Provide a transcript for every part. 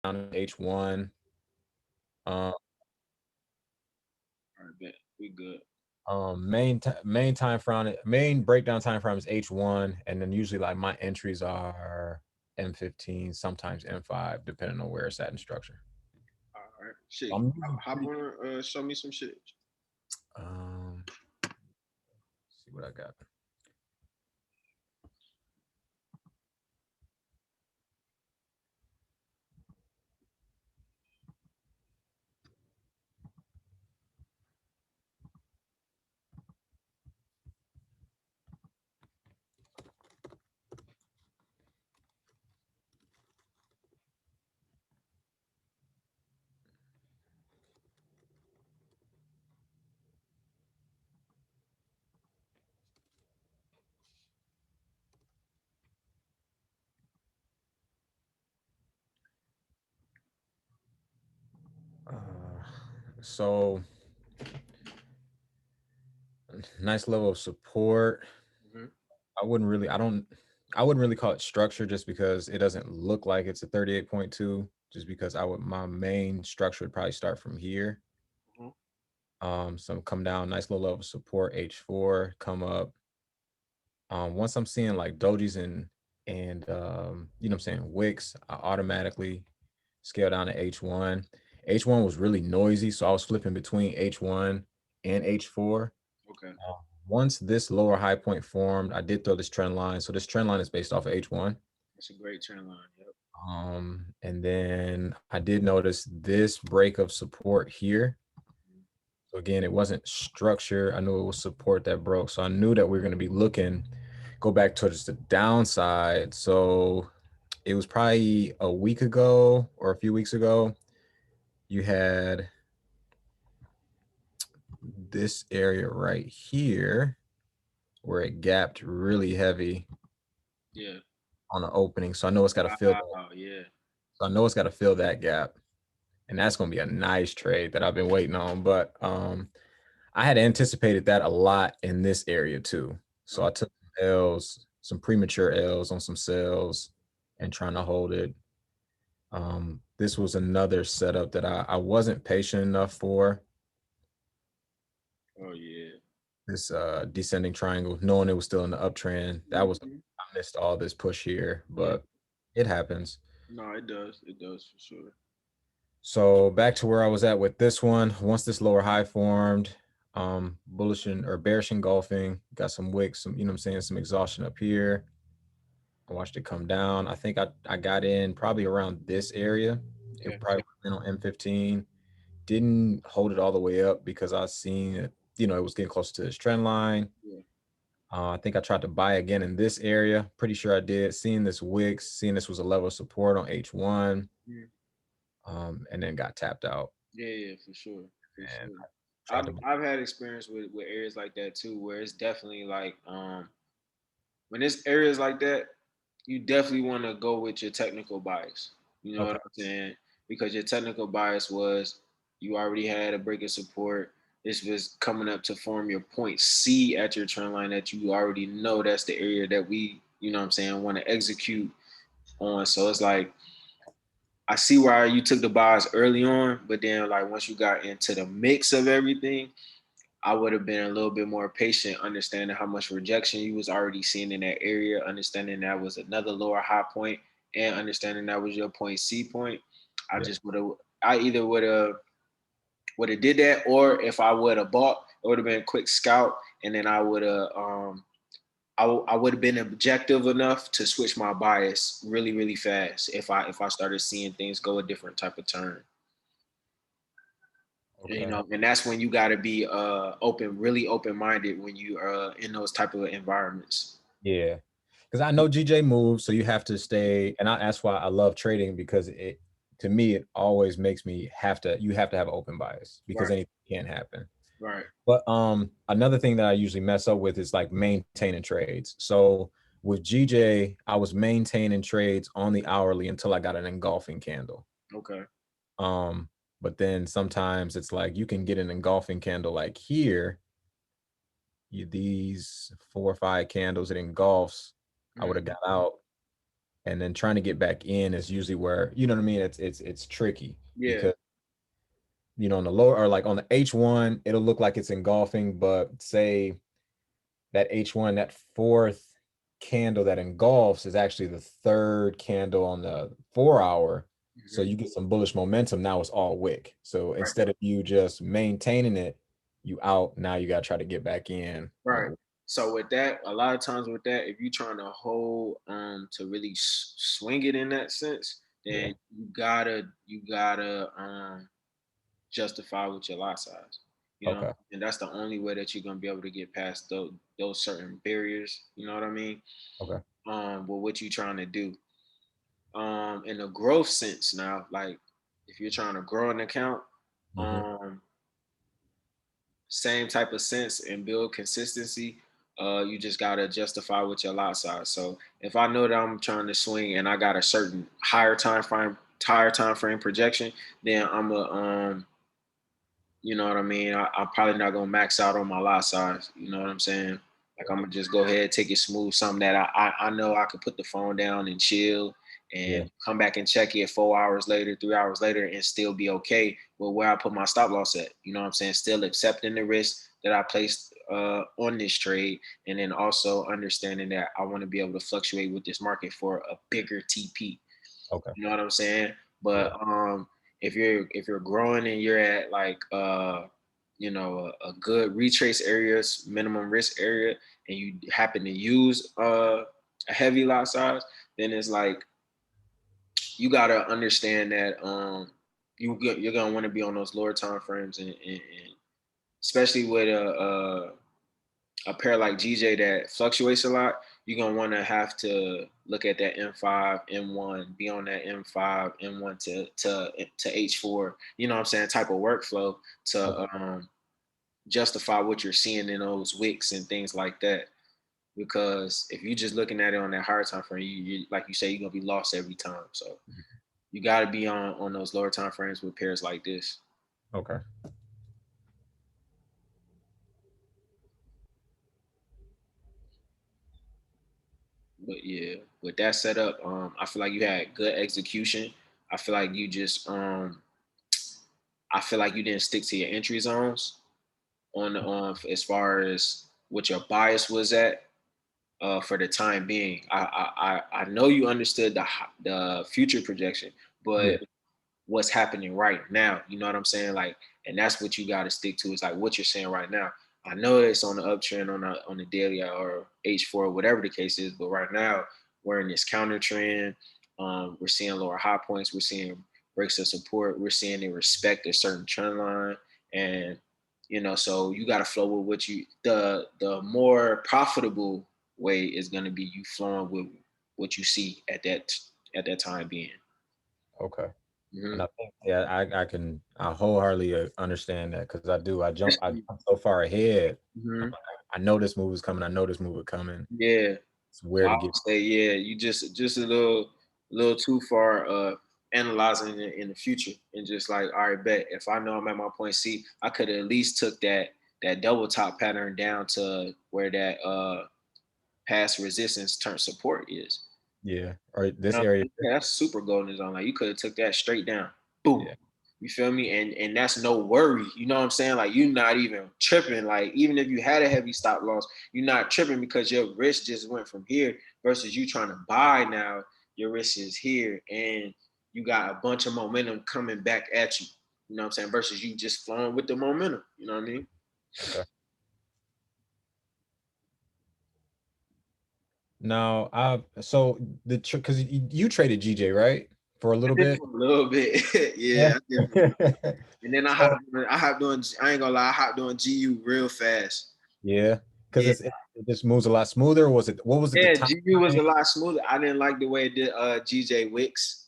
down to H1. Um, All right, bet. We good. main time frame, main breakdown time frame is H1, and then usually like my entries are M15, sometimes M5, depending on where it's at in structure. All right. Shit. I'm usually Hop pretty. on show me some shit. Um, see what I got. Uh, so nice level of support. Mm-hmm. I wouldn't really, I don't, I wouldn't really call it structure just because it doesn't look like it's a 38.2. Just because my main structure would probably start from here. Mm-hmm. So come down, nice little level of support, H4, come up. Once I'm seeing like dojis and you know what I'm saying, wicks, I automatically scale down to H1. H1 was really noisy, so I was flipping between H1 and H4. Okay. Once this lower high point formed, I did throw this trend line. So this trend line is based off of H1. That's a great trend line. Yep. And then I did notice this break of support here. So again, it wasn't structure. I knew it was support that broke. So I knew that we are going to be looking, go back towards the downside. So it was probably a week ago or a few weeks ago. You had this area right here where it gapped really heavy Yeah. on the opening. So I know it's got to fill that. Wow. Yeah. So I know it's got to fill that gap. And that's going to be a nice trade that I've been waiting on. But I had anticipated that a lot in this area too. So I Okay. took some L's, some premature L's on some sales and trying to hold it. This was another setup that I wasn't patient enough for. Oh yeah. This descending triangle, knowing it was still in the uptrend. That was, Mm-hmm. I missed all this push here, Yeah. but it happens. No, it does. It does for sure. So back to where I was at with this one. Once this lower high formed, bullish or bearish engulfing, got some wicks, some, you know what I'm saying, some exhaustion up here. I watched it come down. I think I got in probably around this area. It Okay. probably went on M15. Didn't hold it all the way up because I seen it, you know, it was getting closer to this trend line. Yeah. I think I tried to buy again in this area. Pretty sure I did. Seeing this wicks, seeing this was a level of support on H1, Yeah. and then got tapped out. Yeah. Yeah. For sure. For And sure. I tried I've to buy. I've had experience with areas like that too, where it's definitely like when it's areas like that, you definitely want to go with your technical bias. You know what Okay. I'm saying? Because your technical bias was you already had a break of support. This was coming up to form your point C at your trend line that you already know that's the area that we, you know what I'm saying, want to execute on. So it's like I see why you took the bias early on, but then like once you got into the mix of everything, I would have been a little bit more patient, understanding how much rejection you was already seeing in that area, understanding that was another lower high point, and understanding that was your point C point. I Yeah. just would have, I either would have did that, or if I would have bought, it would have been a quick scout, and then I would have, I would have been objective enough to switch my bias really, really fast if I started seeing things go a different type of turn. You Okay. know, and that's when you got to be open, really open minded when you are in those type of environments. Yeah. Because I know GJ moves, so you have to stay. And that's why I love trading because to me, it always makes me you have to have an open bias because Right, anything can happen. right. But another thing that I usually mess up with is like maintaining trades. So with GJ, I was maintaining trades on the hourly until I got an engulfing candle. Okay. Um, but then sometimes it's like you can get an engulfing candle like here, these 4 or 5 candles it engulfs. I would Mm, have got out and then trying to get back in is usually where, you know what I mean? It's tricky Yeah. because, on the lower, or like on the H1, it'll look like it's engulfing, but say that H1, that fourth candle that engulfs is actually the third candle on the 4 hour. So Mhm. you get some bullish momentum. Now it's all wick. So Right. instead of you just maintaining it, you out. Now you got to try to get back in. Right. So with that, a lot of times with that, if you're trying to hold to really swing it in that sense, Yeah. then you gotta justify with your lot size. You know, Okay. and that's the only way that you're gonna be able to get past those certain barriers. You know what I mean? Okay. With what you're trying to do. In the growth sense now, like if you're trying to grow an account, Hmm. um, same type of sense and build consistency. You just gotta justify with your lot size. So if I know that I'm trying to swing and I got a certain higher time frame projection, then I'm a you know what I mean? I'm probably not gonna max out on my lot size. You know what I'm saying? Like I'm gonna just go ahead, take it smooth, something that I know I could put the phone down and chill Yeah. and come back and check it 4 hours later, 3 hours later, and still be okay with where I put my stop loss at. You know what I'm saying? Still accepting the risk that I placed on this trade, and then also understanding that I want to be able to fluctuate with this market for a bigger TP. Okay. You know what I'm saying? Yeah. But if you're growing and you're at like a good retrace areas, minimum risk area, and you happen to use a heavy lot size, then it's like you gotta understand that you're gonna want to be on those lower time frames, and especially with a pair like GJ that fluctuates a lot, you're gonna want to have to look at that M5, M1, be on that M5, M1 to H4. You know what I'm saying? Type of workflow Okay. to justify what you're seeing in those wicks and things like that. Because if you're just looking at it on that higher time frame, you like you say, you're gonna be lost every time. So you got to be on those lower time frames with pairs like this. Okay. But yeah, with that setup, I feel like you had good execution. I feel like you just I feel like you didn't stick to your entry zones on the as far as what your bias was at for the time being. I know you understood the future projection, Yeah. but what's happening right now, you know what I'm saying? Like, and that's what you got to stick to. Is like what you're saying right now. I know it's on the uptrend on the daily or H4, whatever the case is, but right now we're in this counter trend. We're seeing lower high points. We're seeing breaks of support. We're seeing they respect a certain trend line, and so you got to flow with what you the more profitable way is going to be you flowing with what you see at that time being. Okay. And Mm-hmm. I think, yeah, I wholeheartedly understand that because I jump so far ahead. I'm Mm-hmm. like, I know this move is coming. I know this move is coming. Yeah, It's where I to would get. say yeah. You just a little too far analyzing it in the future and just like, all right, bet if I know I'm at my point C, I could at least took that double top pattern down to where that past resistance turn support is. Yeah. Or You this know, area. yeah, that's super golden zone. Like you could have took that straight down, boom. Yeah. You feel me? And that's no worry. You know what I'm saying? Like you're not even tripping. Like even if you had a heavy stop loss, you're not tripping because your risk just went from here versus you trying to buy now. Your risk is here, and you got a bunch of momentum coming back at you. You know what I'm saying? Versus you just flowing with the momentum. You know what I mean? Okay. Now, so because you traded GJ, right? For a I little did bit. for a little bit. Yeah. Yeah, I did for a little bit. And then So I hopped on. I ain't gonna lie, I hopped on GU real fast. yeah, because Yeah, it just moves a lot smoother. Or was it what was it the yeah. time GU was frame? a lot smoother. I didn't like the way it did GJ Wicks.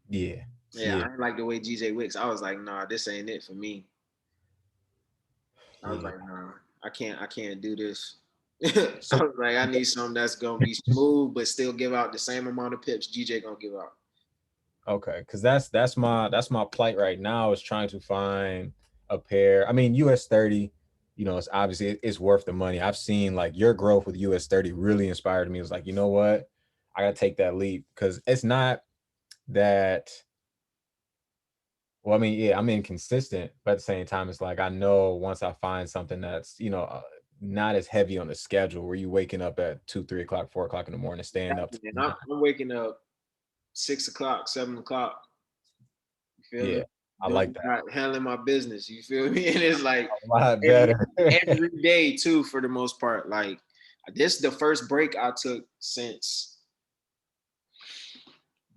Yeah. Yeah, I Yeah. didn't like the way GJ Wicks. I was like, nah, this ain't it for me. I was Yeah. like, nah, I can't do this. So I was like, I need something that's gonna be smooth but still give out the same amount of pips GJ gonna give out. okay, because that's my plight right now is trying to find a pair. I mean, US 30, it's obviously it's worth the money. I've seen like your growth with US 30 really inspired me. It was like, you know what? I gotta take that leap because it's not that. Well, I mean, yeah, I'm inconsistent, but at the same time, it's like I know once I find something that's not as heavy on the schedule, where you waking up at 2, 3 o'clock, 4 o'clock in the morning, staying up to And 9. I'm waking up 6 o'clock, 7 o'clock. You feel Yeah, me? I Doing like that not handling my business. You feel me? And it's like a lot every better. every day too, for the most part. Like this is the first break I took since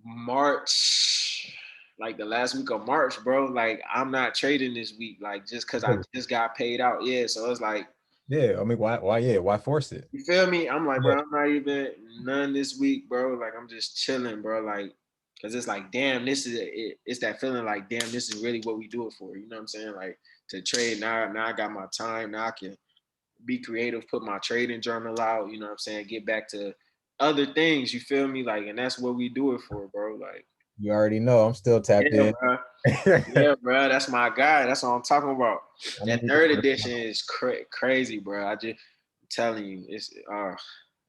March, like the last week of March, bro. Like I'm not trading this week, like just because I just got paid out. Yeah, so it's like, Yeah, I mean, why? Yeah, why force it? you feel me? I'm like, Yeah, bro, I'm not even none this week, bro. Like I'm just chilling, bro. Like, cause it's like, damn, this is it. It's that feeling like, damn, this is really what we do it for. You know what I'm saying? Like to trade now. Now I got my time. Now I can be creative, put my trading journal out. You know what I'm saying? Get back to other things. You feel me? Like, and that's what we do it for, bro. Like. you already know I'm still tapped Yeah, in. bro. Yeah, bro. That's my guy. That's what I'm talking about. I That need third to. edition is crazy, bro. I'm telling you, it's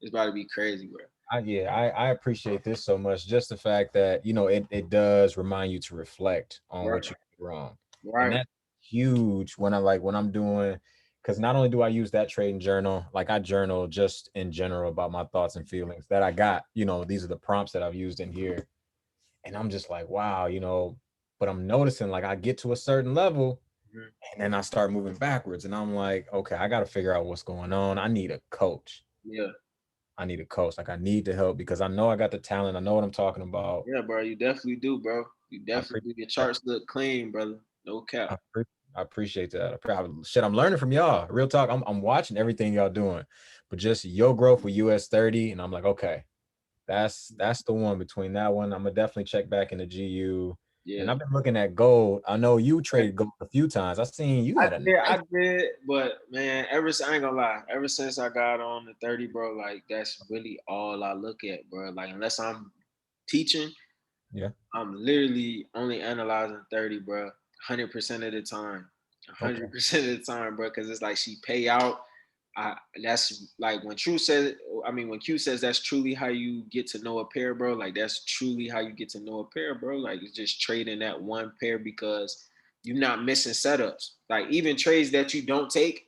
about to be crazy, bro. I appreciate this so much. Just the fact that it does remind you to reflect on Right, what you did wrong, and right, that's huge when I'm doing. Because not only do I use that trading journal, like I journal just in general about my thoughts and feelings that I got. These are the prompts that I've used in here, and I'm just like, wow. But I'm noticing like I get to a certain level, mhm, and then I start moving backwards, and I'm like, okay, I got to figure out what's going on. I need a coach. yeah, I need a coach. Like I need to help because I know I got the talent. I know what I'm talking about. yeah, bro. You definitely do, bro. You I definitely appreciate do. Your that. charts look clean, brother. No I, cap. appre- I appreciate that. Shit, I'm learning from y'all. Real talk. I'm watching everything y'all doing, but just your growth with US 30, and I'm like, okay, that's the one. Between that one, I'm gonna definitely check back in the GU. And Yeah. I've been looking at gold. I know you traded gold a few times. I seen you had a I nice. did, but man, I ain't gonna lie. Ever since I got on the 30, bro, like that's really all I look at, bro. Like unless I'm teaching, Yeah. I'm literally only analyzing 30, bro. 100% of the time. Okay. 100% of the time, bro. Because it's like she pay out. That's like when True says. I mean, when Q says that's truly how you get to know a pair, bro. Like that's truly how you get to know a pair, bro. Like it's just trading that one pair because you're not missing setups. Like even trades that you don't take,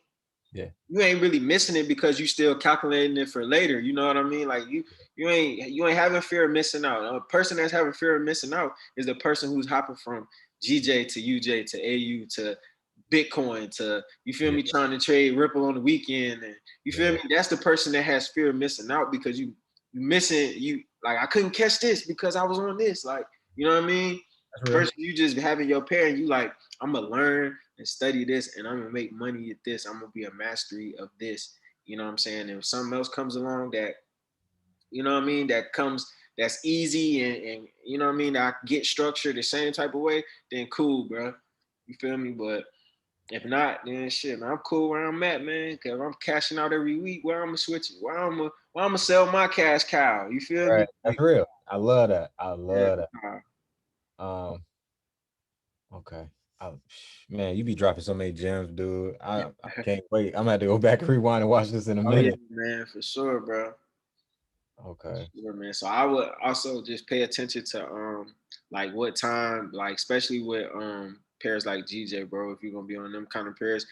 Yeah. you ain't really missing it because you still calculating it for later. You know what I mean? Like you ain't having fear of missing out. A person that's having fear of missing out is the person who's hopping from GJ to UJ to AU to Bitcoin to, you feel Yeah. me, trying to trade Ripple on the weekend, and you feel Yeah. me. That's the person that has fear of missing out because you missing, you like, I couldn't catch this because I was on this. Like, you know what I mean? That's real. Versus you just having your pair and you like, I'm gonna learn and study this and I'm gonna make money at this. I'm gonna be a mastery of this. You know what I'm saying? And if something else comes along that, you know what I mean, that's easy and you know what I mean, that I get structured the same type of way, then cool, bro. You feel me? But if not, then shit, man, I'm cool where I'm at, man. Cause I'm cashing out every week. Where I'm gonna switch it? Where I'm gonna sell my cash cow? You feel me? Right. That's Like, real. I love that. I yeah, love that. Um, okay. Man, you be dropping so many gems, dude. I can't wait. I'm gonna have to go back and rewind and watch this in a oh yeah, minute. man, for sure, bro. Okay. Sure, man. So I would also just pay attention to like what time, like especially with pairs like GJ, bro. If you're gonna be on them kind of pairs,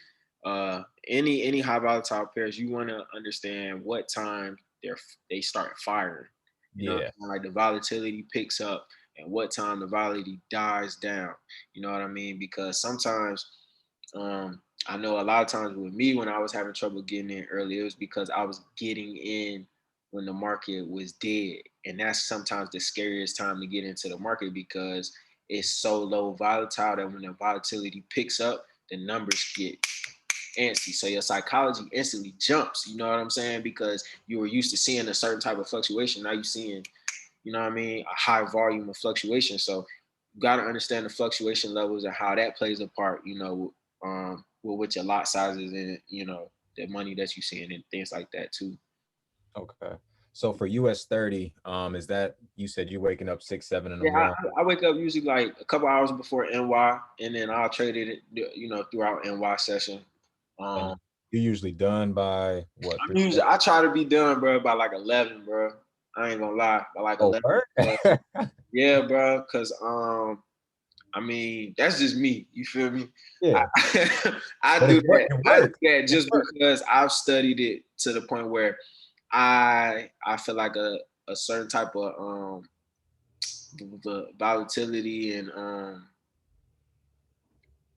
any high volatile pairs, you want to understand what time they start firing. You know, Yeah. like the volatility picks up and what time the volatility dies down. You know what I mean? Because sometimes I know a lot of times with me when I was having trouble getting in early, it was because I was getting in when the market was dead. And that's sometimes the scariest time to get into the market because it's so low volatile that when the volatility picks up, the numbers get antsy. So your psychology instantly jumps, you know what I'm saying? Because you were used to seeing a certain type of fluctuation. Now you're seeing, you know what I mean, a high volume of fluctuation. So you got to understand the fluctuation levels and how that plays a part, with your lot sizes and, the money that you're seeing and things like that too. Okay. So for US 30, is that you said you waking up 6, 7 in the Yeah, morning? I wake up usually like a couple hours before NY, and then I'll trade it, throughout NY session. And Um, you're usually done by what, 3 o'clock? I try to be done, bro, by like 11, bro. I ain't gonna lie, by like Oh, 11. word? Yeah, bro. Cause I mean, that's just me. You feel me? Yeah. I But do it worked. that. It I do worked. that It just worked. because I've studied it to the point where I feel like a certain type of the volatility and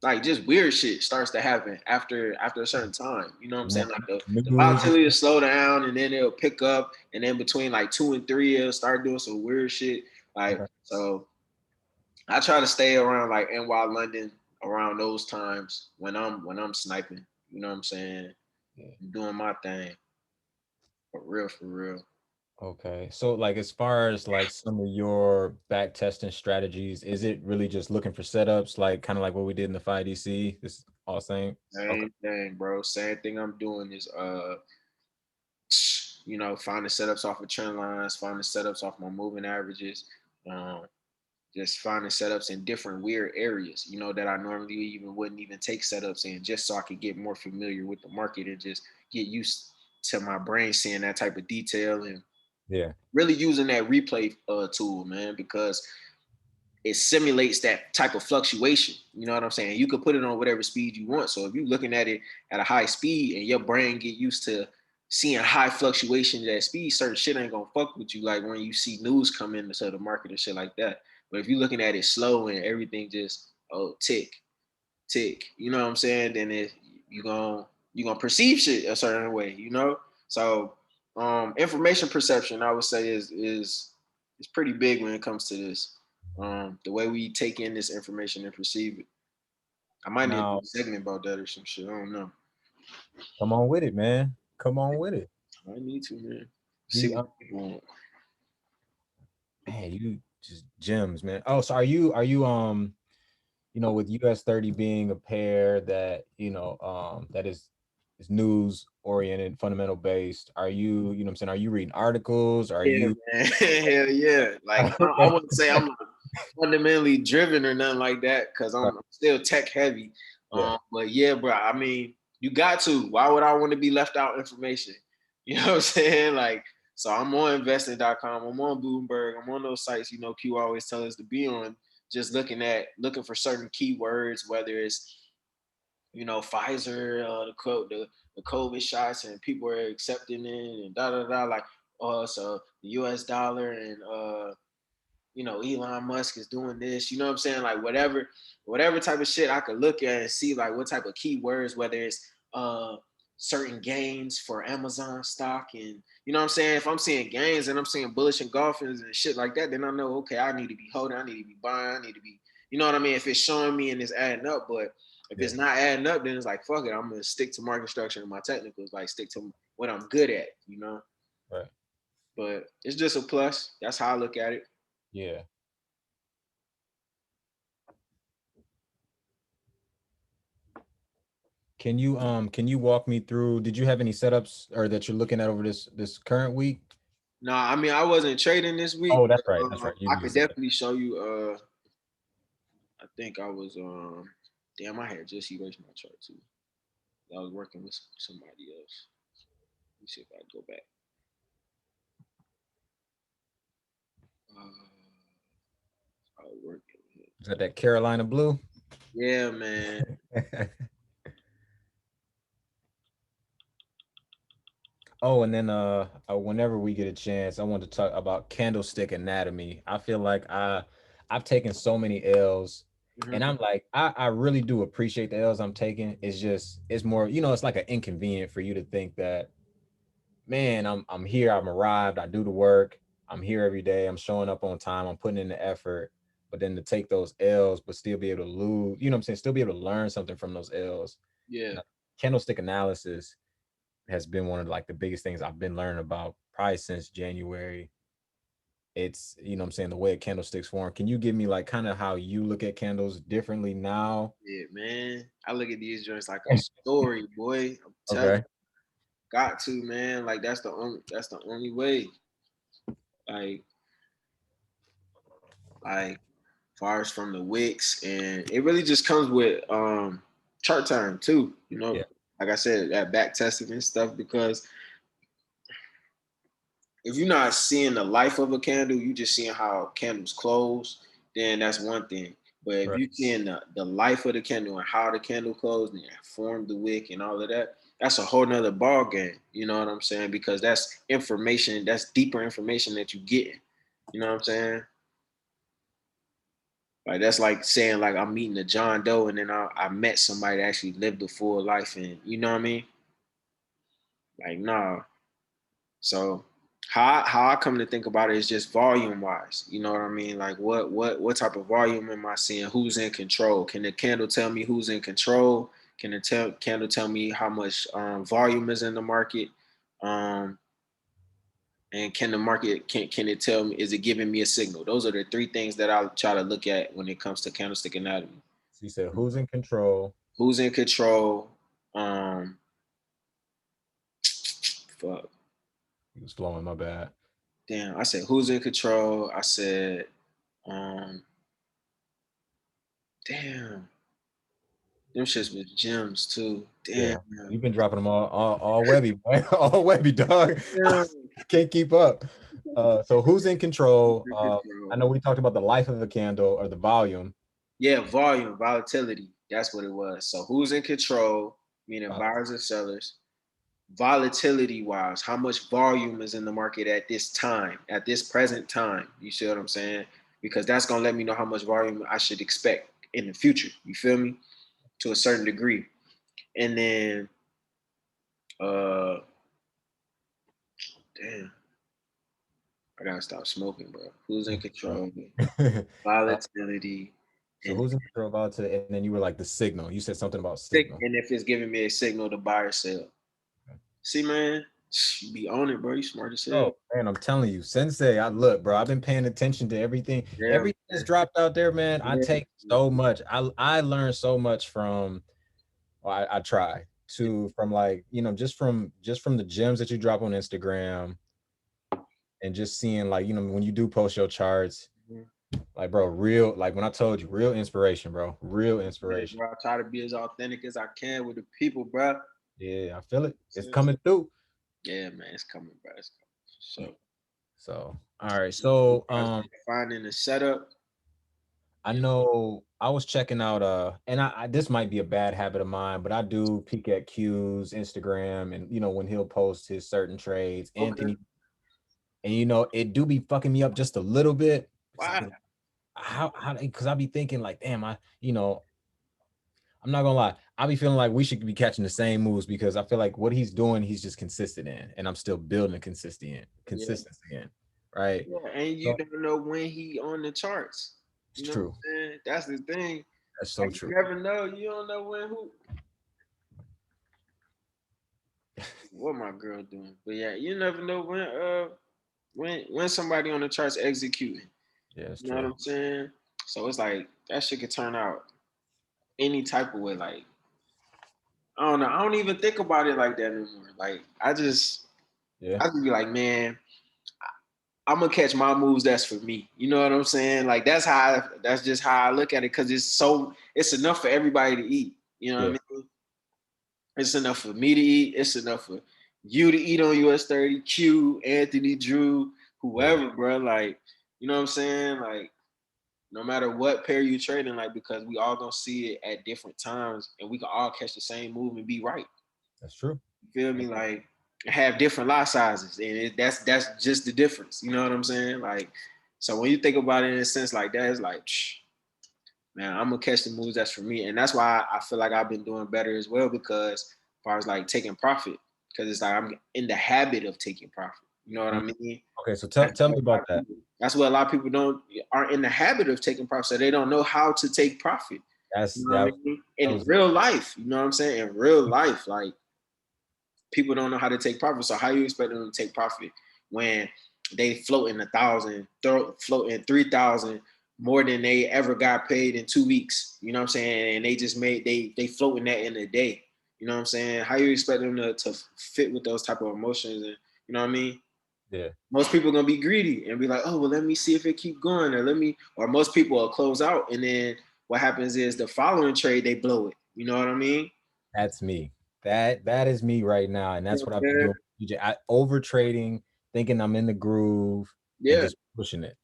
like just weird shit starts to happen after a certain time. You know what I'm saying? More Like the news and volatility will stuff. slow down and then it'll pick up and then between like 2 and 3 it'll start doing some weird shit. Like Okay. so I try to stay around like NY London around those times when I'm sniping. You know what I'm saying? Yeah. Doing my thing. For real, for real. Okay. So like as far as like some of your back testing strategies, is it really just looking for setups, like kind of like what we did in the 5DC? This all same. Okay. Same thing, bro. Same thing I'm doing is finding setups off of trend lines, finding setups off my moving averages, um, just finding setups in different weird areas, that I normally even wouldn't even take setups in, just so I could get more familiar with the market and just get used to my brain seeing that type of detail and Yeah. really using that replay tool, man, because it simulates that type of fluctuation. You know what I'm saying? You could put it on whatever speed you want. So if you're looking at it at a high speed and your brain get used to seeing high fluctuations at speed, certain shit ain't gonna fuck with you. Like when you see news come into the market and shit like that. But if you're looking at it slow and everything just tick, tick, you know what I'm saying? Then you gonna perceive shit a certain way, So information perception, I would say, is pretty big when it comes to this. The way we take in this information and perceive it. I might need to do Now, a segment about that or some shit. I don't know. come on with it, man. Come on with it. I need to, man. See The what people want. man, you just gems, man. Oh, so are you with US 30 being a pair that, that is news oriented, fundamental based, are you know what I'm saying, are you reading articles? Are Yeah, you man. Hell yeah. Like I okay. wouldn't say I'm like fundamentally driven or nothing like that because Right. I'm still tech heavy. Yeah. But yeah, bro. I mean, you got to. Why would I want to be left out information? You know what I'm saying? Like, so I'm on investing.com. I'm on Bloomberg. I'm on those sites. Q always tell us to be on. Just looking for certain keywords, whether it's Pfizer, the COVID shots, and people are accepting it, and da da da. Like, so the U.S. dollar and Elon Musk is doing this. You know what I'm saying? Like whatever type of shit I could look at and see like what type of keywords, whether it's certain gains for Amazon stock, and you know what I'm saying? If I'm seeing gains and I'm seeing bullish engulfings and shit like that, then I know, okay, I need to be holding, I need to be buying, I need to be, you know what I mean? If it's showing me and it's adding up, but if Yeah. it's not adding up, then it's like, fuck it, I'm gonna stick to market structure and my technicals, like stick to what I'm good at. Right. But it's just a plus. That's how I look at it. Yeah. Can you walk me through, did you have any setups or that you're looking at over this current week? No, I mean I wasn't trading this week, Oh, that's but right. That's right. You I you could said that. definitely show you. I think I was damn, I had just erased my chart too. I was working with somebody else. Let me see if I can go back. I was working with him. Is that Carolina blue? Yeah, man. Oh, and then whenever we get a chance, I want to talk about candlestick anatomy. I feel like I've taken so many L's, Mm-hmm. and I'm like, I really do appreciate the L's I'm taking. It's just it's more, it's like an inconvenient for you to think that, man, I'm here, I'm arrived, I do the work, I'm here every day, I'm showing up on time, I'm putting in the effort, but then to take those L's, but still be able to lose, you know what I'm saying, still be able to learn something from those L's. Yeah, And candlestick analysis has been one of like the biggest things I've been learning about probably since January. It's, what I'm saying, the way candlesticks form. Can you give me like kind of how you look at candles differently now? yeah, man. I look at these joints like a story, boy. I'm telling you, Okay. got to, man. Like that's the only way. Like like far as from the wicks, and it really just comes with chart time too. Yeah. Like I said, that back testing and stuff because if you're not seeing the life of a candle, you just seeing how candles close, then that's one thing. But if Right. you're seeing the life of the candle and how the candle closed and formed the wick and all of that, that's a whole nother ball game. You know what I'm saying? Because that's information, that's deeper information that you get. You know what I'm saying? Like that's like saying like I'm meeting a John Doe and then I met somebody that actually lived a full life and you know what I mean? Like nah. So how I come to think about it is just volume wise. You know what I mean? Like what type of volume am I seeing? Who's in control? Can the candle tell me who's in control? Can the candle tell me how much volume is in the market? Um, and can the market can it tell me, is it giving me a signal? Those are the three things that I try to look at when it comes to candlestick anatomy. So you said who's in control? Who's in control? Um, fuck. He was flowing. My bad. Damn, I said who's in control. I said, um, damn, them shits was gems too. Damn. Yeah, you've been dropping them all webby, boy. All webby, dog. Damn. Can't keep up. So who's in control? In I control. know we talked about the life of the candle or the volume. Yeah, volume, volatility. That's what it was. So who's in control, meaning Uh, buyers and sellers. Volatility wise, how much volume is in the market at this time, at this present time? You see what I'm saying? Because that's gonna let me know how much volume I should expect in the future. You feel me? To a certain degree. And then uh damn, I gotta stop smoking, bro. Who's in control? uh, Volatility so and who's in control of volatility? And then you were like the signal. You said something about signal. and if it's giving me a signal to buy or sell. See, man, you be on it, bro. You smart as hell. Oh man, I'm telling you, Sensei. I look, bro. I've been paying attention to everything. Yeah, Everything that's man. dropped out there, man. I Yeah. take so much. I learn so much from. Well, I try to from like just from the gems that you drop on Instagram and just seeing like when you do post your charts, like bro, real like when I told you, real inspiration, bro, real Yeah, inspiration. bro. I try to be as authentic as I can with the people, bro. Yeah, I feel it. It's coming through. Yeah, man, it's coming, bro. It's coming. So, all right. So So, finding the setup. I Yeah. know I was checking out and I this might be a bad habit of mine, but I do peek at Q's Instagram and when he'll post his certain trades, Okay. Anthony, and it do be fucking me up just a little bit because I Why? be like, how because I be thinking like, damn, I'm not gonna lie, I be feeling like we should be catching the same moves because I feel like what he's doing, he's just consistent in, and I'm still building Yeah. consistency in, right? Yeah, and you So don't know when he on the charts. it's You know what true. I'm saying? That's the thing. That's so Like you true. never know. You don't know when who. What my girl doing? But yeah, you never know when somebody on the charts executing. Yeah, it's You know what true. I'm saying? So it's like that shit could turn out any type of way. Like I don't know. I don't even think about it like that anymore. Like Yeah, I just be like, man, I'm gonna catch my moves. That's for me. You know what I'm saying? Like that's just how I look at it because it's enough for everybody to eat. You know yeah, what I mean? It's enough for me to eat. It's enough for you to eat on US 30, Q, Anthony, Drew, yeah. whoever, bro. Like, you know what I'm saying? Like, no matter what pair you trading, like, because we all gonna see it at different times and we can all catch the same move and be right. That's true. You feel me? Like have different lot sizes. And that's just the difference. You know what I'm saying? Like, so when you think about it in a sense like that, it's like, man, I'm gonna catch the moves that's for me. And that's why I feel like I've been doing better as well because as far as like taking profit, because it's like I'm in the habit of taking profit. You know what I Mm. mean? Okay, so tell me about that. That's what a lot of people don't aren't in the habit of taking profit, so they don't know how to take profit. That's You know what that I mean? that In was real life, you know what I'm saying? In real life, like people don't know how to take profit. So how you expect them to take profit when they float in 1,000, float in 3,000 more than they ever got paid in 2 weeks? You know what I'm saying? And they just made they floating that in a day. You know what I'm saying? How you expect them to fit with those type of emotions? And you know what I mean? yeah. Most people are gonna be greedy and be like, oh well, let me see if it keep going, or most people will close out, and then what happens is the following trade they blow it. You know what I mean? That's me. That is me right now, and You that's know what what I've I'm been saying? doing. Over trading, thinking I'm in the groove and Yeah, just pushing it.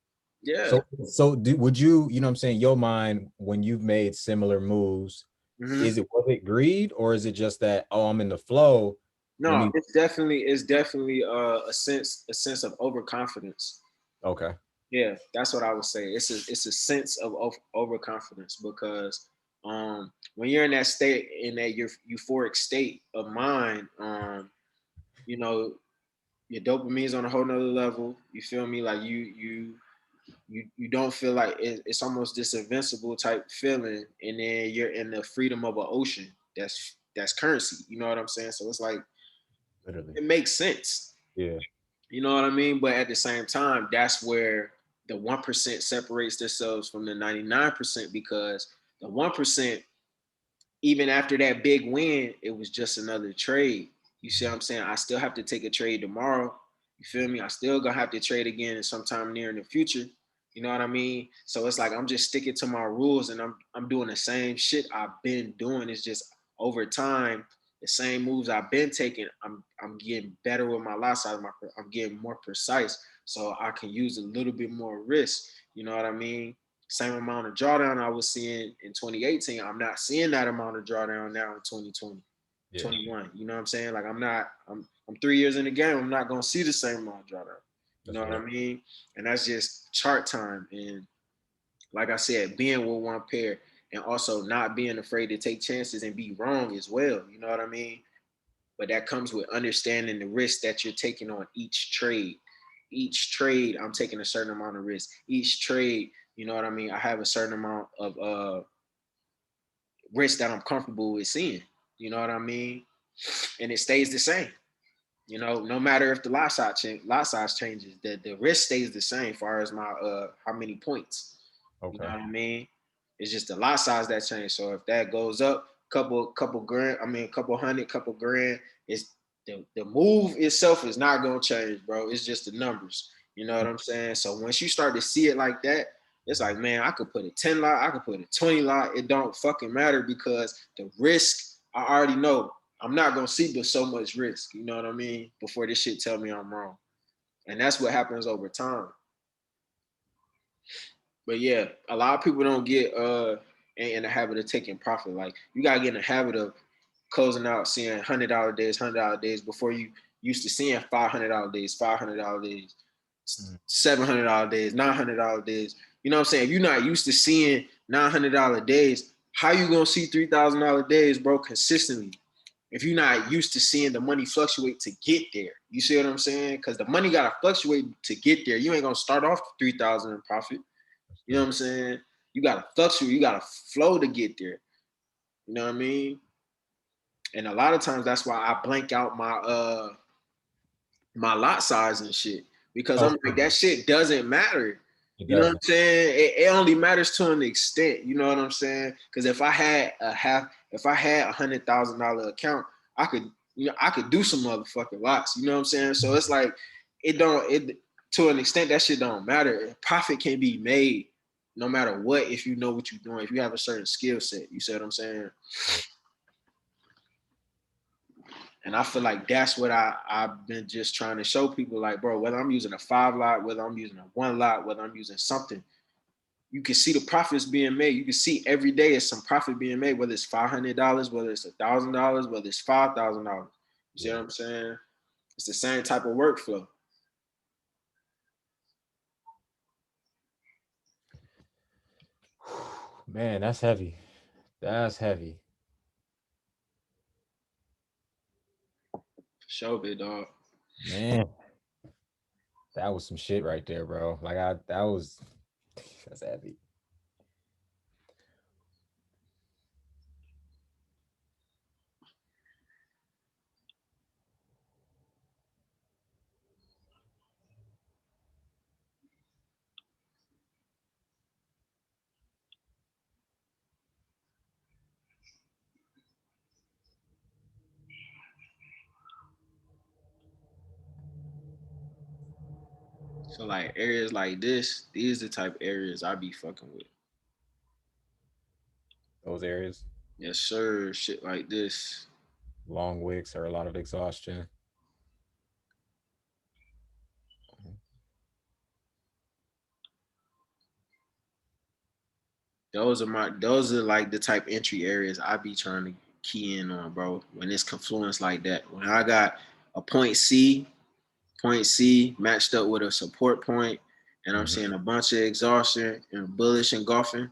yeah. So would you, you know what I'm saying, your mind when you've made similar moves, Hmm. was it greed or is it just that, oh, I'm in the flow? Let No, me it's definitely a sense of overconfidence. okay. Yeah, that's what I would say. It's a sense of overconfidence because when you're in that state, in that euphoric state of mind, you know, your dopamine's on a whole nother level. You feel me? Like you don't feel like it's almost this invincible type feeling, and then you're in the freedom of an ocean. That's currency. You know what I'm saying? So it's like Literally. it makes sense. Yeah. You know what I mean? But at the same time, that's where the 1% separates themselves from the 99% because the 1%, even after that big win, it was just another trade. You see what I'm saying? I still have to take a trade tomorrow. You feel me? I still gonna have to trade again sometime near in the future. You know what I mean? So it's like I'm just sticking to my rules and I'm doing the same shit I've been doing. It's just over time, the same moves I've been taking, I'm getting better with my lot size. I'm getting more precise, so I can use a little bit more risk. You know what I mean? Same amount of drawdown I was seeing in 2018. I'm not seeing that amount of drawdown now in 2020, Yeah. 21. You know what I'm saying? Like I'm 3 years in the game. I'm not gonna see the same amount of drawdown. You That's know what I real. mean? And that's just chart time. And like I said, being with one pair and also not being afraid to take chances and be wrong as well. You know what I mean? But that comes with understanding the risk that you're taking on each trade. Each trade, I'm taking a certain amount of risk. Each trade, you know what I mean? I have a certain amount of risk that I'm comfortable with seeing. You know what I mean? And it stays the same. You know, no matter if the lot size changes, the risk stays the same as far as my how many points. You know Okay. what I mean? It's just the lot size that changed. So if that goes up, couple grand, I mean, couple hundred, couple grand, it's the move itself is not gonna change, bro. It's just the numbers. You know what I'm saying? So once you start to see it like that, it's like, man, I could put a 10 lot, I could put a 20 lot. It don't fucking matter because the risk I already know. I'm not gonna see but so much risk. You know what I mean? Before this shit tell me I'm wrong, and that's what happens over time. But yeah, a lot of people don't get in the habit of taking profit. Like you gotta get in the habit of closing out, seeing $100 days, $100 days before you used to seeing $500 days, $500 days, Mhm. $700 days, $900 days. You know what I'm saying? If you're not used to seeing $900 days, how you gonna see $3,000 days, bro, consistently? If you're not used to seeing the money fluctuate to get there, you see what I'm saying? Because the money gotta fluctuate to get there. You ain't gonna start off 3,000 in profit. That's You know true. what I'm saying? You gotta fluctuate, you gotta flow to get there. You know what I mean? And a lot of times that's why I blank out my lot size and shit. Because I'm Okay. like, that shit doesn't matter. It You know what I'm doesn't. saying? It only matters to an extent. You know what I'm saying? Because if I had $100,000 account, I could, I could do some motherfucking lots. You know what I'm saying? So it's like, it to an extent that shit don't matter. Profit can be made no matter what if you know what you're doing. If you have a certain skill set, you see what I'm saying? And I feel like that's what I've been just trying to show people. Like, bro, whether I'm using a 5 lot, whether I'm using a 1 lot, whether I'm using something, you can see the profits being made. You can see every day is some profit being made, whether it's $500, whether it's $1,000, whether it's $5,000. You see Yeah. what I'm saying? It's the same type of workflow. Man, that's heavy. That's heavy. Show big dog. Man, that was some shit right there, bro. Like that was that's heavy. So like areas like this, these are the type of areas I be fucking with. Those areas. Yes, sir. Shit like this. Long wicks or a lot of exhaustion. those are like the type entry areas I be trying to key in on, bro. When it's confluence like that. When I got a point C matched up with a support point, and I'm seeing a bunch of exhaustion and bullish engulfing.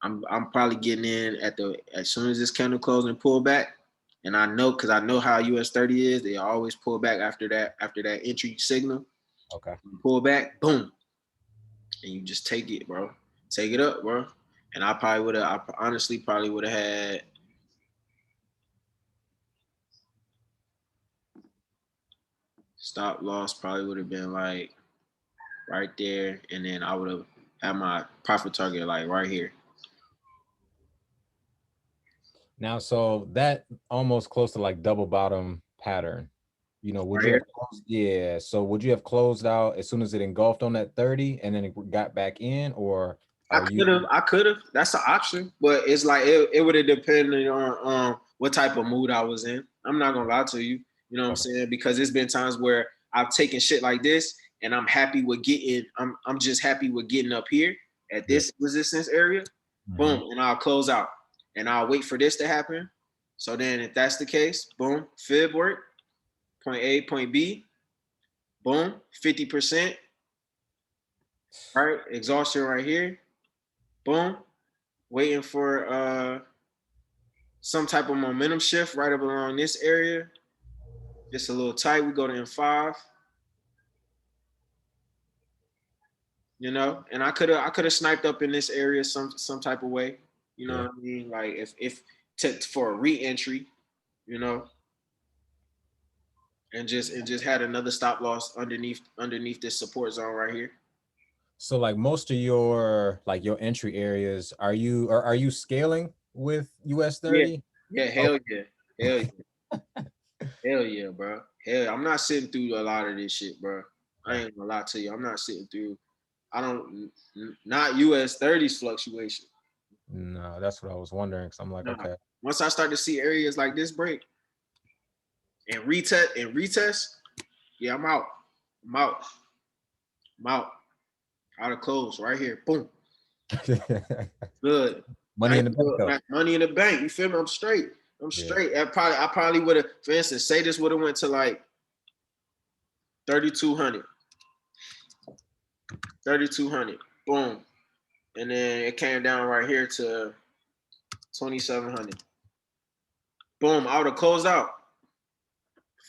I'm probably getting in at the as soon as this candle closes and pull back. And I know because I know how US 30 is, they always pull back after that entry signal. Okay. You pull back, boom. And you just take it, bro. Take it up, bro. And I honestly probably would have had stop loss, probably would have been like right there. And then I would have had my profit target like right here. Now, so that almost close to like double bottom pattern. You know, would Right you have here. closed? Yeah. So would you have closed out as soon as it engulfed on that 30 and then it got back in, or are you? I could have. That's an option, but it's like it would have depended on what type of mood I was in. I'm not gonna lie to you. You know what I'm Okay. saying? Because there's been times where I've taken shit like this, and I'm happy with getting. I'm just happy with getting up here at Yeah. this resistance area. Mhm. Boom, and I'll close out, and I'll wait for this to happen. So then, if that's the case, boom, fib work, point A, point B, boom, 50%, right? Exhaustion right here, boom, waiting for some type of momentum shift right up along this area. Just a little tight. We go to M5, you know, and I could have sniped up in this area some type of way. You know Yeah. what I mean? Like if for a re-entry, you know, and just had another stop loss underneath this support zone right here. So like most of your your entry areas, are you scaling with US Yeah, 30? yeah, Oh, hell yeah, hell yeah, bro. Hell, I'm not sitting through a lot of this shit, bro. I okay. ain't gonna lie to you. I'm not sitting through. I don't not US 30s fluctuation. No, that's what I was wondering. Cause I'm like, Nah. okay. Once I start to see areas like this break and retest, yeah, I'm out. I'm out. I'm out. Out of close right here. Boom. Good. Money in Nice the bank though. good. Money in the bank. You feel me? I'm straight. I'm Yeah. straight. I probably would have, for instance, say this would have went to like 3,200. 3,200. Boom. And then it came down right here to 2,700. Boom. I would have closed out.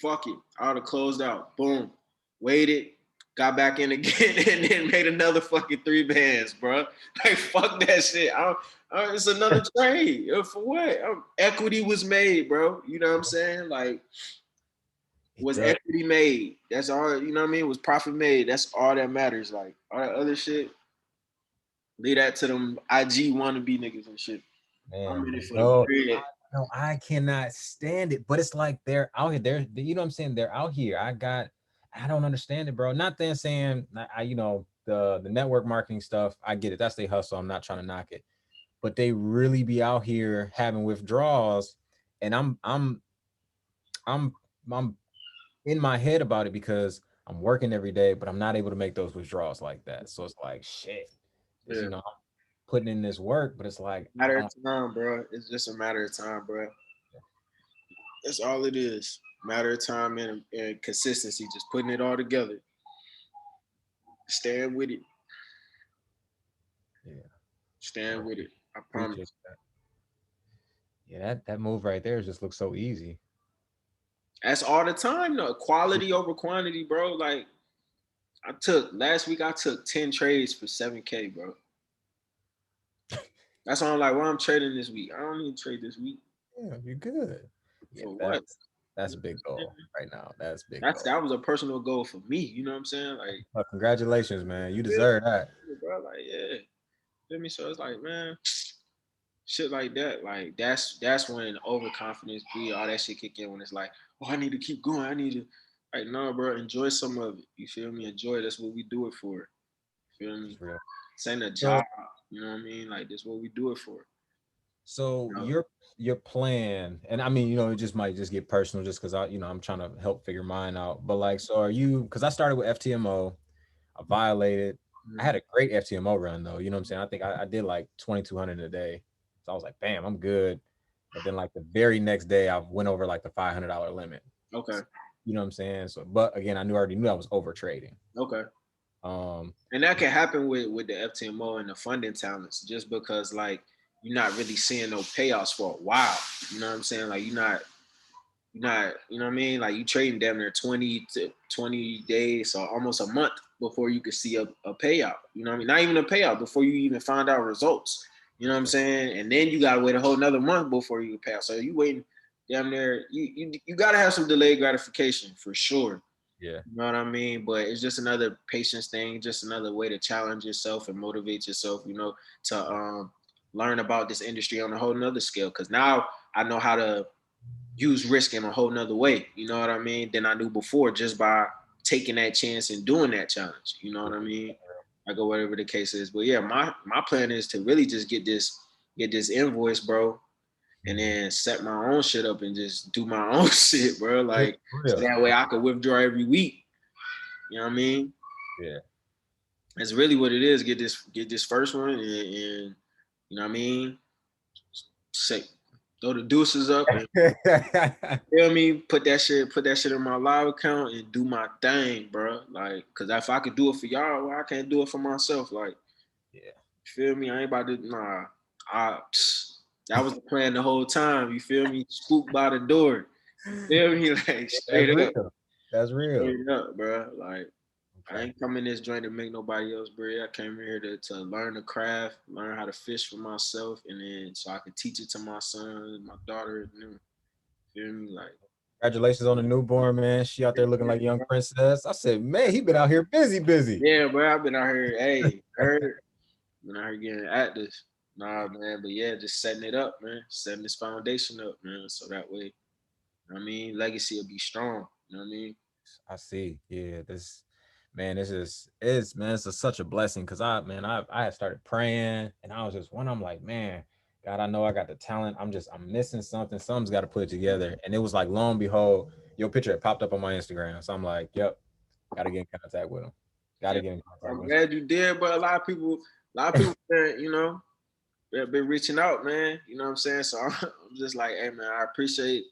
Fuck it. I would have closed out. Boom. Waited. Got back in again and then made another fucking 3 bands, bro. Like fuck that shit. It's another trade. For what? Equity was made, bro. You know what I'm saying? Like It was does. equity made. That's all. You know what I mean? Was profit made. That's all that matters. Like all that other shit, leave that to them IG wannabe niggas and shit. I'm Man, in it for the no, bread. no, I cannot stand it. But it's like they're out here. You know what I'm saying? They're out here. I don't understand it, bro. Not then saying the network marketing stuff. I get it. That's their hustle. I'm not trying to knock it. But they really be out here having withdrawals, and I'm I'm in my head about it because I'm working every day, but I'm not able to make those withdrawals like that. So it's like shit. Because Yeah. I'm putting in this work, but it's like I Matter of don't. time, bro. It's just a matter of time, bro. That's all it is. Matter of time and consistency. Just putting it all together. Stand with it. Yeah, I Stand with it. I appreciate promise. that. Yeah, that move right there just looks so easy. That's all the time, though. Quality over quantity, bro. Like last week I took 10 trades for 7K, bro. That's why I'm like, well, I'm trading this week. I don't need to trade this week. Yeah, you're good. Yeah, For what? that's a big goal right now. That's a big That's goal. that was a personal goal for me. You know what I'm saying? Like, Well, congratulations, man. You yeah, deserve that. bro. Like, yeah. Feel me? So it's like, man, shit like that. Like that's when overconfidence be all that shit kick in when it's like, oh, I need to keep going. I need to like no, bro, enjoy some of it. You feel me? Enjoy it. That's what we do it for. You feel me? It's real. This ain't a So, job. You know what I mean? Like this what we do it for. so You know? your plan, and I mean, it just might just get personal, just because I'm trying to help figure mine out. But like, so are you? Because I started with FTMO, I violated. I had a great FTMO run though. You know what I'm saying? I think I did like 2,200 a day. So I was like, bam, I'm good. But then like the very next day, I went over like the $500 limit. Okay. You know what I'm saying? So, but again, I already knew I was over trading. Okay. Um, And that can happen with the FTMO and the funding talents, just because like you're not really seeing no payouts for a while. You know what I'm saying? Like you're not, you know what I mean? Like you trading damn near 20 to 20 days or almost a month before you could see a payout. You know what I mean? Not even a payout before you even find out results. You know what I'm saying? And then you gotta wait a whole nother month before you pay out. So you waiting damn near you gotta have some delayed gratification for sure. yeah, You know what I mean? But it's just another patience thing, just another way to challenge yourself and motivate yourself, to learn about this industry on a whole nother scale. Cause now I know how to use risk in a whole nother way, you know what I mean, than I knew before, just by taking that chance and doing that challenge. You know what I mean? Like or whatever the case is. But yeah, my plan is to really just get this invoice, bro, and then set my own shit up and just do my own shit, bro. Like so real. that way I could withdraw every week. You know what I mean? Yeah. That's really what it is. Get this first one, and you know what I mean? Say, throw the deuces up and feel me, put that shit in my live account and do my thing, bro. Like, cause if I could do it for y'all, well, I can't do it for myself. Like, Yeah. feel me? I ain't about to nah. I that was the plan the whole time. You feel me? Spooked by the door. You feel me? Like That's straight up. real. That's real. Straight up, bro. Like I Okay. ain't come in this joint to make nobody else bread. I came here to learn the craft, learn how to fish for myself, and then so I could teach it to my son, my daughter, and them. Feel me? Like Congratulations on the newborn, man. She out there looking like a young princess. I said, man, he been out here busy. yeah, bro. I've been out here, hey, heard, been out here getting active. Nah, man, but yeah, just setting it up, man. Setting this foundation up, man. So that way, you know what I mean, legacy will be strong. You know what I mean? I see. Yeah, this is man, it's such a blessing because I had started praying and I was just when I'm like, man, God, I know I got the talent. I'm missing something. Something's got to put it together. And it was like, lo and behold, your picture had popped up on my Instagram. So I'm like, yep, gotta get in contact with him. Gotta Yeah, get in contact I'm with glad you did, but a lot of people, been reaching out, man. You know what I'm saying? So I'm just like, hey, man, I appreciate.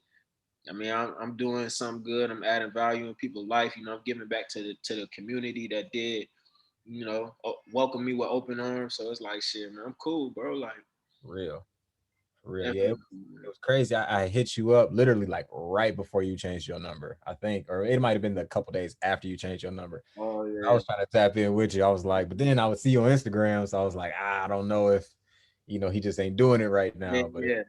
I mean, I'm doing something good. I'm adding value in people's life. I'm giving back to the community that did, welcome me with open arms. So it's like, shit, man, I'm cool, bro. Like, real. For real. Yeah, definitely, it man. was crazy. I hit you up literally like right before you changed your number, I think, or it might have been a couple days after you changed your number. Oh I yeah, was trying to tap in with you. I was like, but then I would see you on Instagram, so I was like, I don't know if he just ain't doing it right yeah, now, but yeah.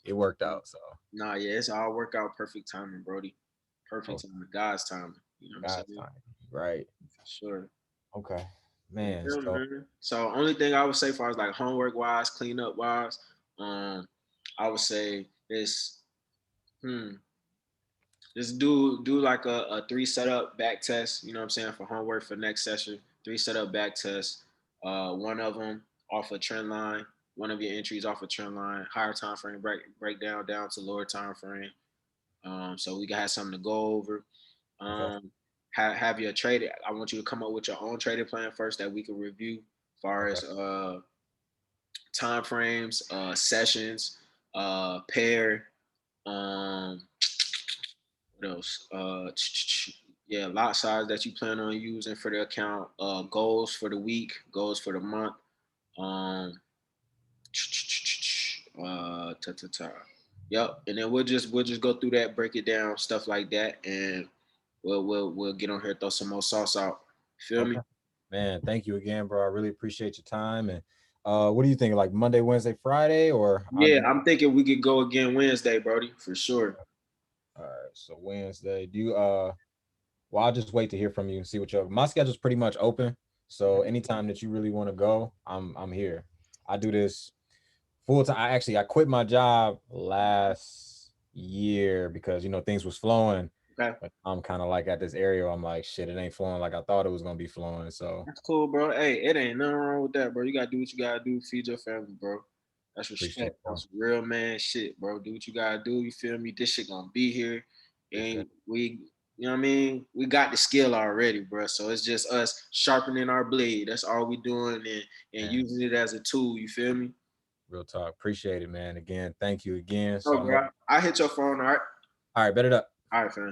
it worked out. So Nah, yeah, it's all work out perfect timing, Brody. oh, Perfect timing, God's timing. You know what I'm God's saying? time, right? For sure. Okay, But man. yeah, So man. So only thing I would say, far as like homework wise, cleanup wise, I would say is, hmm, just do like a three setup back test. You know what I'm saying, for homework for next session. Three setup back tests. One of them off a trend line. One of your entries off a trend line. Higher time frame breakdown down to lower time frame. So we can have something to go over. okay, Um, have your trade. I want you to come up with your own trading plan first that we can review, as far okay, as time frames, sessions, pair. Um, what else? Yeah, lot size that you plan on using for the account. Goals for the week, goals for the month. Um, ta ta ta. Yep, and then we'll just go through that, break it down, stuff like that, and we'll get on here, throw some more sauce out. Feel me? okay. Man, thank you again, bro. I really appreciate your time. And what do you think? Like Monday, Wednesday, Friday, or I'll Yeah, do. I'm thinking we could go again Wednesday, Brody, for sure. All right, so Wednesday. Do you Well, I'll just wait to hear from you and see what your my schedule's pretty much open. So anytime that you really want to go, I'm here. I do this full time. I quit my job last year because things was flowing, Okay, but I'm kind of like at this area where I'm like, shit, it ain't flowing like I thought it was gonna be flowing. So that's cool, bro. Hey, it ain't nothing wrong with that, bro. You gotta do what you gotta do, feed your family, bro. That's appreciate respect. it. That's real man shit, bro. Do what you gotta do. You feel me? This shit gonna be here, Appreciate and it. You know what I mean? We got the skill already, bro. So it's just us sharpening our blade. That's all we doing, and Man, using it as a tool. You feel me? real talk. Appreciate it, man. Again, thank you again. So Oh, I'm up. bro. I hit your phone. All right. All right, bet it up. All right, fam.